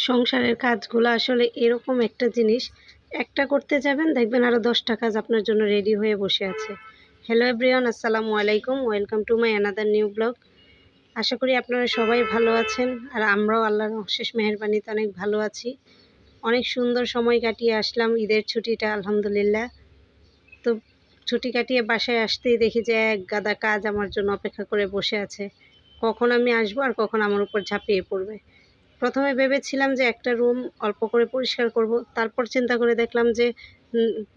সংসারের কাজগুলো আসলে এরকম একটা জিনিস, একটা করতে যাবেন দেখবেন আরও 10টা কাজ আপনার জন্য রেডি হয়ে বসে আছে। হ্যালো এভরিওয়ান, আসসালামু আলাইকুম, welcome to my another new blog. আশা করি আপনারা সবাই ভালো আছেন, আর আমরাও আল্লাহর অশেষ মেহেরবানিতে অনেক ভালো আছি। অনেক সুন্দর সময় কাটিয়ে আসলাম ঈদের ছুটিটা, আলহামদুলিল্লাহ। তো ছুটি কাটিয়ে বাসায় আসতেই দেখি যে এক গাদা কাজ আমার জন্য অপেক্ষা করে বসে আছে, কখন আমি আসবো আর কখন আমার উপর ঝাঁপিয়ে পড়বে। প্রথমে ভেবেছিলাম যে একটা রুম অল্প করে পরিষ্কার করব, তারপর চিন্তা করে দেখলাম যে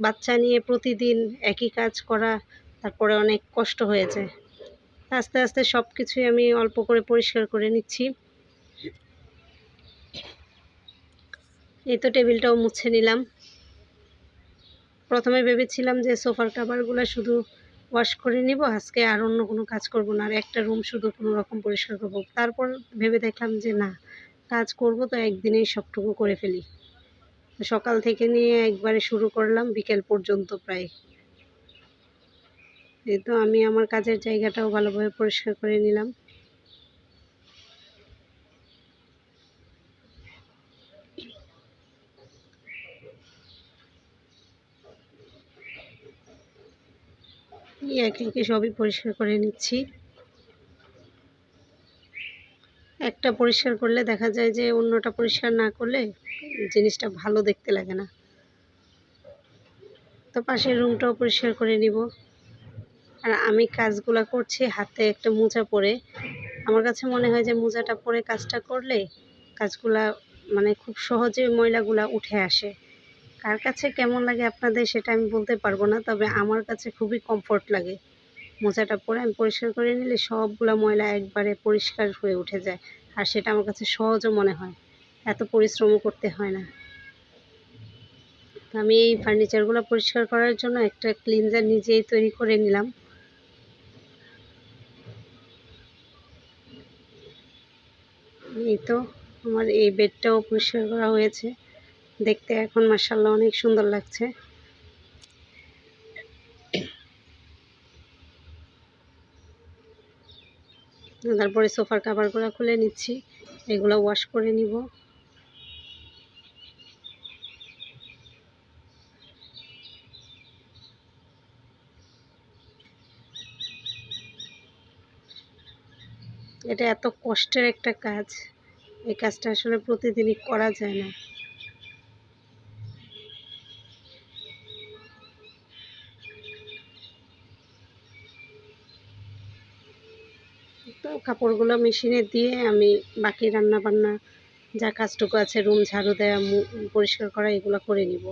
বাচ্চা নিয়ে প্রতিদিন একই কাজ করা তারপরে অনেক কষ্ট হয়ে যায়। আস্তে আস্তে সব কিছুই আমি অল্প করে পরিষ্কার করে নিচ্ছি। এই তো টেবিলটাও মুছে নিলাম। প্রথমে ভেবেছিলাম যে সোফার কাভারগুলো শুধু ওয়াশ করে নিব আজকে, আর অন্য কোনো কাজ করব না, আর একটা রুম শুধু কোনো রকম পরিষ্কার করব। তারপর ভেবে দেখলাম যে না, কাজ করব তো একদিনেই সবটুকু করে ফেলি। সকাল থেকে নিয়ে একবারে শুরু করলাম বিকেল পর্যন্ত প্রায়। এই তো আমি আমার কাজের জায়গাটাও ভালোভাবে পরিষ্কার করে নিলাম। একে একে সবই পরিষ্কার করে নিচ্ছি। একটা পরিষ্কার করলে দেখা যায় যে অন্যটা পরিষ্কার না করলে জিনিসটা ভালো দেখতে লাগে না। তো পাশের রুমটাও পরিষ্কার করে নিব। আর আমি কাজগুলা করছি হাতে একটা মোজা পরে। আমার কাছে মনে হয় যে মোজাটা পরে কাজটা করলে কাজগুলা মানে খুব সহজে ময়লাগুলা উঠে আসে। কার কাছে কেমন লাগে আপনাদের সেটা আমি বলতে পারবো না, তবে আমার কাছে খুবই কমফোর্ট লাগে। মোজাটা পরে আমি পরিষ্কার করে নিলে সবগুলা ময়লা একবারে পরিষ্কার হয়ে উঠে যায়, আর সেটা আমার কাছে সহজও মনে হয়, এত পরিশ্রমও করতে হয় না। আমি এই ফার্নিচারগুলো পরিষ্কার করার জন্য একটা ক্লিনজার নিজেই তৈরি করে নিলাম। এই তো আমার এই বেডটাও পরিষ্কার করা হয়েছে, দেখতে এখন মাশাআল্লাহ অনেক সুন্দর লাগছে। তারপরে সোফার কাভারগুলো খুলে নিচ্ছি, এগুলো ওয়াশ করে নিব। এটা এত কষ্টের একটা কাজ, এই কাজটা আসলে প্রতিদিনই করা যায় না। তো কাপড়গুলো মেশিনে দিয়ে আমি বাকি রান্না বান্না যা কাজটুকু আছে, রুম ঝাড়ু দেওয়া, পরিষ্কার করা, এগুলো করে নিব।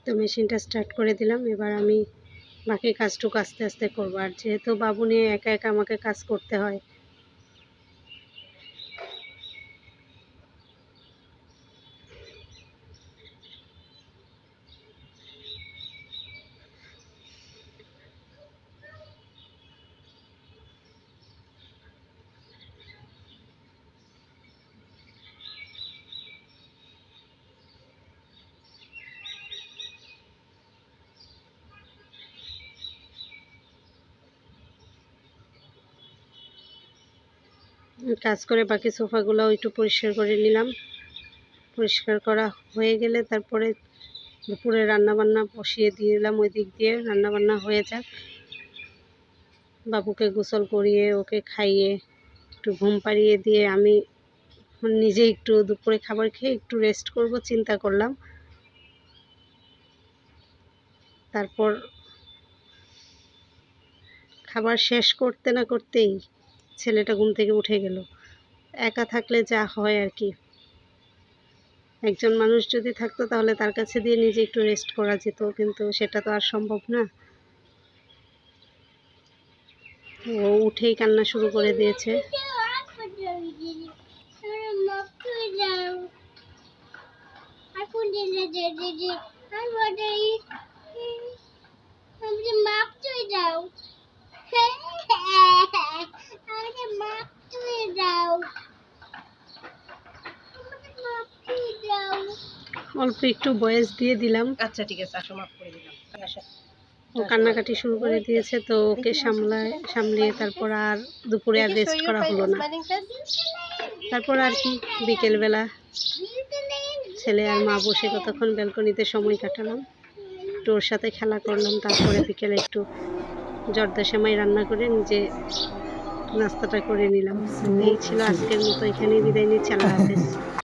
তো মেশিনটা স্টার্ট করে দিলাম, এবার আমি বাকি কাজটুকু আস্তে আস্তে করবো। আর যেহেতু বাবু নিয়ে একা একা আমাকে কাজ করতে হয়, কাজ করে বাকি সোফাগুলোও একটু পরিষ্কার করে নিলাম। পরিষ্কার করা হয়ে গেলে তারপরে দুপুরে রান্নাবান্না বসিয়ে দিলাম, ওই দিক দিয়ে রান্নাবান্না হয়ে যাক। বাবুকে গোসল করিয়ে ওকে খাইয়ে একটু ঘুম পাড়িয়ে দিয়ে আমি নিজে একটু দুপুরে খাবার খেয়ে একটু রেস্ট করব চিন্তা করলাম। তারপর খাবার শেষ করতে না করতেই ছেলেটা ঘুম থেকে উঠে গেল। একা থাকলে যা হয় আর কি, একজন মানুষ যদি থাকতো তাহলে তার কাছে দিয়ে নিজে একটু রেস্ট করা যেত, কিন্তু সেটা তো আর সম্ভব না। ও উঠেই কান্না শুরু করে দিয়েছে। অল্প একটু বয়স দিয়ে দিলাম। আচ্ছা ঠিক আছে, আসো মাফ করে দিলাম। আসো। ও কান্নাকাটি শুরু করে দিয়েছে, তো ওকে সামলিয়ে তারপর আর দুপুরে আর রেস্ট করা হলো না। তারপর আর কি বিকেলবেলা ছেলে আর মা বসে কতক্ষণ ব্যালকনিতে সময় কাটালাম, একটু ওর সাথে খেলা করলাম। তারপরে বিকেলে একটু জর্দা সেমাই রান্না করে নিজে নাস্তাটা করে নিলাম। এই ছিল আজকের মতো, এখানেই বিদায় নিচ্ছি। আল্লাহ হাফেজ।